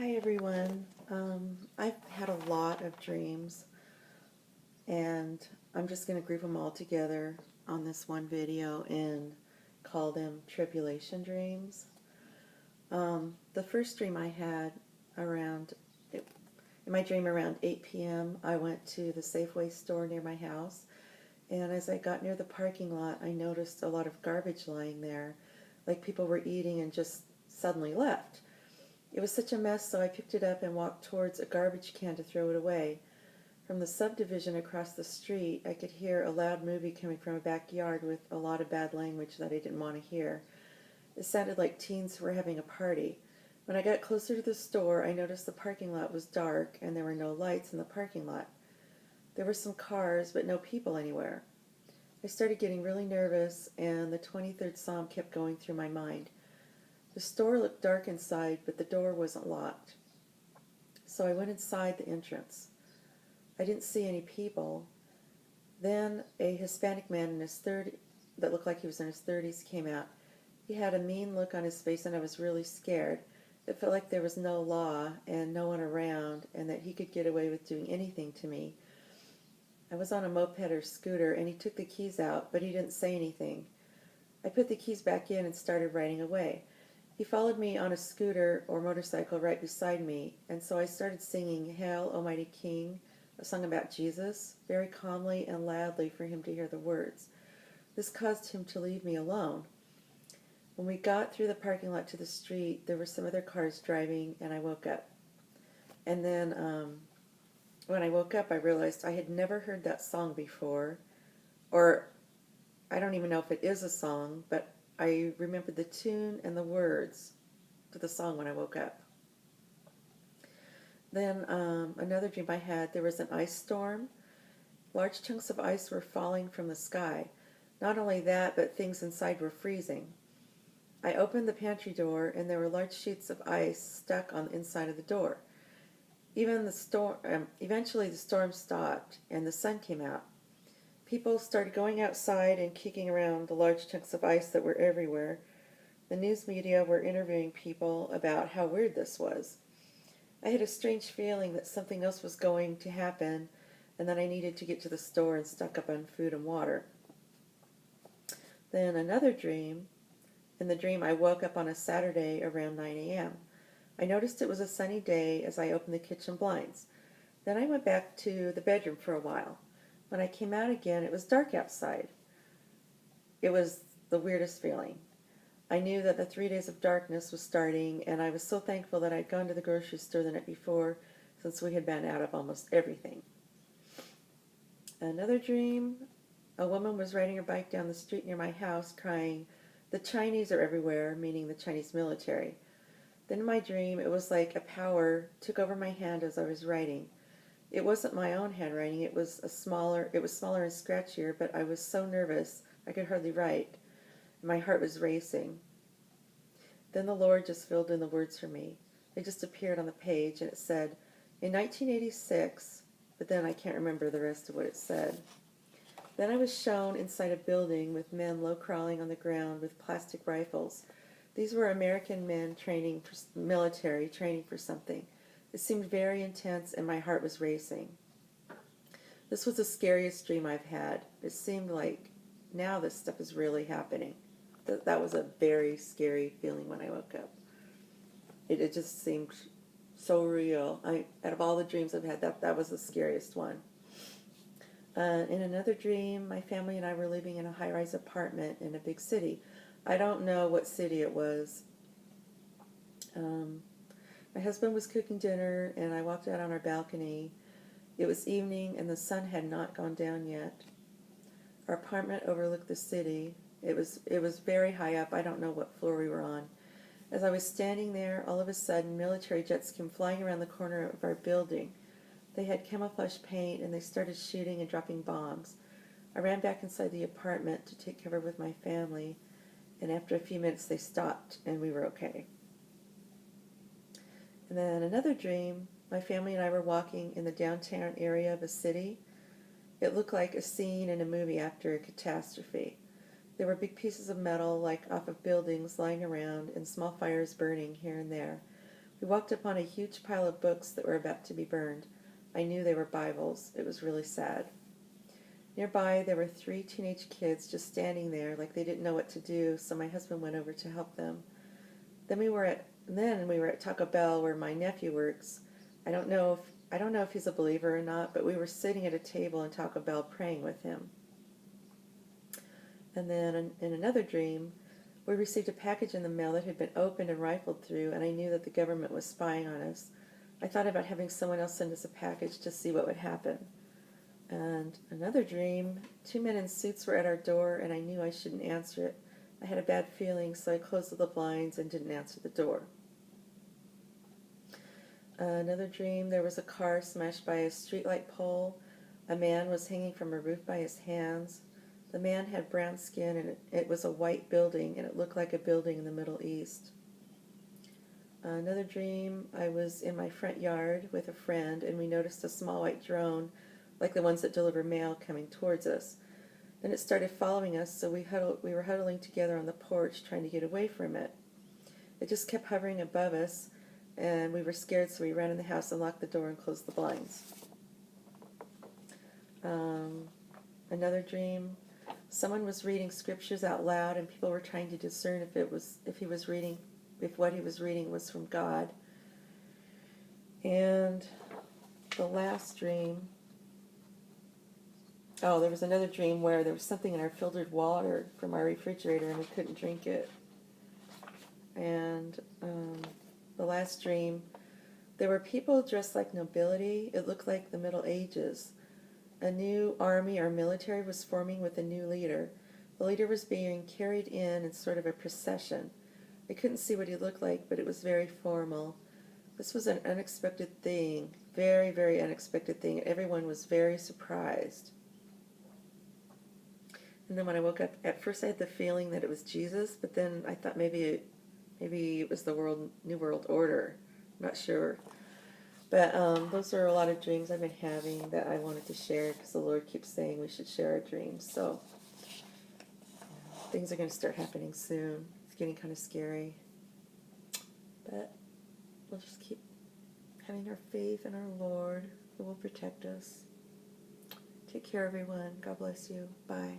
Hi everyone. I've had a lot of dreams and I'm just going to group them all together on this one video and call them Tribulation Dreams. The first dream I had in my dream around 8 p.m. I went to the Safeway store near my house, and as I got near the parking lot I noticed a lot of garbage lying there, like people were eating and just suddenly left. It was such a mess, so I picked it up and walked towards a garbage can to throw it away. From the subdivision across the street, I could hear a loud movie coming from a backyard with a lot of bad language that I didn't want to hear. It sounded like teens who were having a party. When I got closer to the store, I noticed the parking lot was dark and there were no lights in the parking lot. There were some cars, but no people anywhere. I started getting really nervous, and the 23rd Psalm kept going through my mind. The store looked dark inside, but the door wasn't locked. So I went inside the entrance. I didn't see any people. Then a Hispanic man in his 30s, that looked like he was in his 30s, came out. He had a mean look on his face, and I was really scared. It felt like there was no law and no one around, and that he could get away with doing anything to me. I was on a moped or scooter, and he took the keys out, but he didn't say anything. I put the keys back in and started riding away. He followed me on a scooter or motorcycle right beside me, and so I started singing Hail, Almighty King, a song about Jesus, very calmly and loudly for him to hear the words. This caused him to leave me alone. When we got through the parking lot to the street, there were some other cars driving, and I woke up. And then when I woke up, I realized I had never heard that song before, or I don't even know if it is a song, but I remembered the tune and the words to the song when I woke up. Then another dream I had, there was an ice storm. Large chunks of ice were falling from the sky. Not only that, but things inside were freezing. I opened the pantry door, and there were large sheets of ice stuck on the inside of the door. Eventually the storm stopped, and the sun came out. People started going outside and kicking around the large chunks of ice that were everywhere. The news media were interviewing people about how weird this was. I had a strange feeling that something else was going to happen, and that I needed to get to the store and stock up on food and water. Then another dream. In the dream, I woke up on a Saturday around 9 a.m. I noticed it was a sunny day as I opened the kitchen blinds. Then I went back to the bedroom for a while. When I came out again, it was dark outside. It was the weirdest feeling. I knew that the 3 days of darkness was starting, and I was so thankful that I'd gone to the grocery store the night before, since we had been out of almost everything. Another dream, a woman was riding her bike down the street near my house crying, "The Chinese are everywhere," meaning the Chinese military. Then in my dream, it was like a power took over my hand as I was writing. It wasn't my own handwriting, it was smaller and scratchier, but I was so nervous I could hardly write. My heart was racing. Then the Lord just filled in the words for me. They just appeared on the page, and it said, in 1986, but then I can't remember the rest of what it said. Then I was shown inside a building with men low-crawling on the ground with plastic rifles. These were American men military training for something. It seemed very intense, and my heart was racing. This was the scariest dream I've had. It seemed like now this stuff is really happening. That was a very scary feeling when I woke up. It just seemed so real. Out of all the dreams I've had, that was the scariest one. In another dream, my family and I were living in a high-rise apartment in a big city. I don't know what city it was. My husband was cooking dinner, and I walked out on our balcony. It was evening, and the sun had not gone down yet. Our apartment overlooked the city. It was very high up. I don't know what floor we were on. As I was standing there, all of a sudden, military jets came flying around the corner of our building. They had camouflage paint, and they started shooting and dropping bombs. I ran back inside the apartment to take cover with my family, and after a few minutes they stopped, and we were okay. And then another dream, my family and I were walking in the downtown area of a city. It looked like a scene in a movie after a catastrophe. There were big pieces of metal, like off of buildings, lying around, and small fires burning here and there. We walked upon a huge pile of books that were about to be burned. I knew they were Bibles. It was really sad. Nearby, there were 3 teenage kids just standing there like they didn't know what to do, so my husband went over to help them. Then we were at Taco Bell where my nephew works. I don't know if he's a believer or not, but we were sitting at a table in Taco Bell praying with him. And then in another dream, we received a package in the mail that had been opened and rifled through, and I knew that the government was spying on us. I thought about having someone else send us a package to see what would happen. And another dream, 2 men in suits were at our door, and I knew I shouldn't answer it. I had a bad feeling, so I closed the blinds and didn't answer the door. Another dream, there was a car smashed by a streetlight pole. A man was hanging from a roof by his hands. The man had brown skin, and it was a white building, and it looked like a building in the Middle East. Another dream, I was in my front yard with a friend, and we noticed a small white drone, like the ones that deliver mail, coming towards us. Then it started following us, so we were huddling together on the porch trying to get away from it. It just kept hovering above us, and we were scared, so we ran in the house and locked the door and closed the blinds. Another dream, someone was reading scriptures out loud, and people were trying to discern if what he was reading was from God. And the last dream, there was another dream where there was something in our filtered water from our refrigerator and we couldn't drink it. And the last dream, there were people dressed like nobility. It looked like the Middle Ages. A new army or military was forming with a new leader. The leader was being carried in sort of a procession. I couldn't see what he looked like, but it was very formal. This was an unexpected thing, very, very unexpected thing. Everyone was very surprised. And then when I woke up, at first I had the feeling that it was Jesus, but then I thought maybe it was the New World Order. I'm not sure. But those are a lot of dreams I've been having that I wanted to share because the Lord keeps saying we should share our dreams. So things are going to start happening soon. It's getting kind of scary. But we'll just keep having our faith in our Lord who will protect us. Take care, everyone. God bless you. Bye.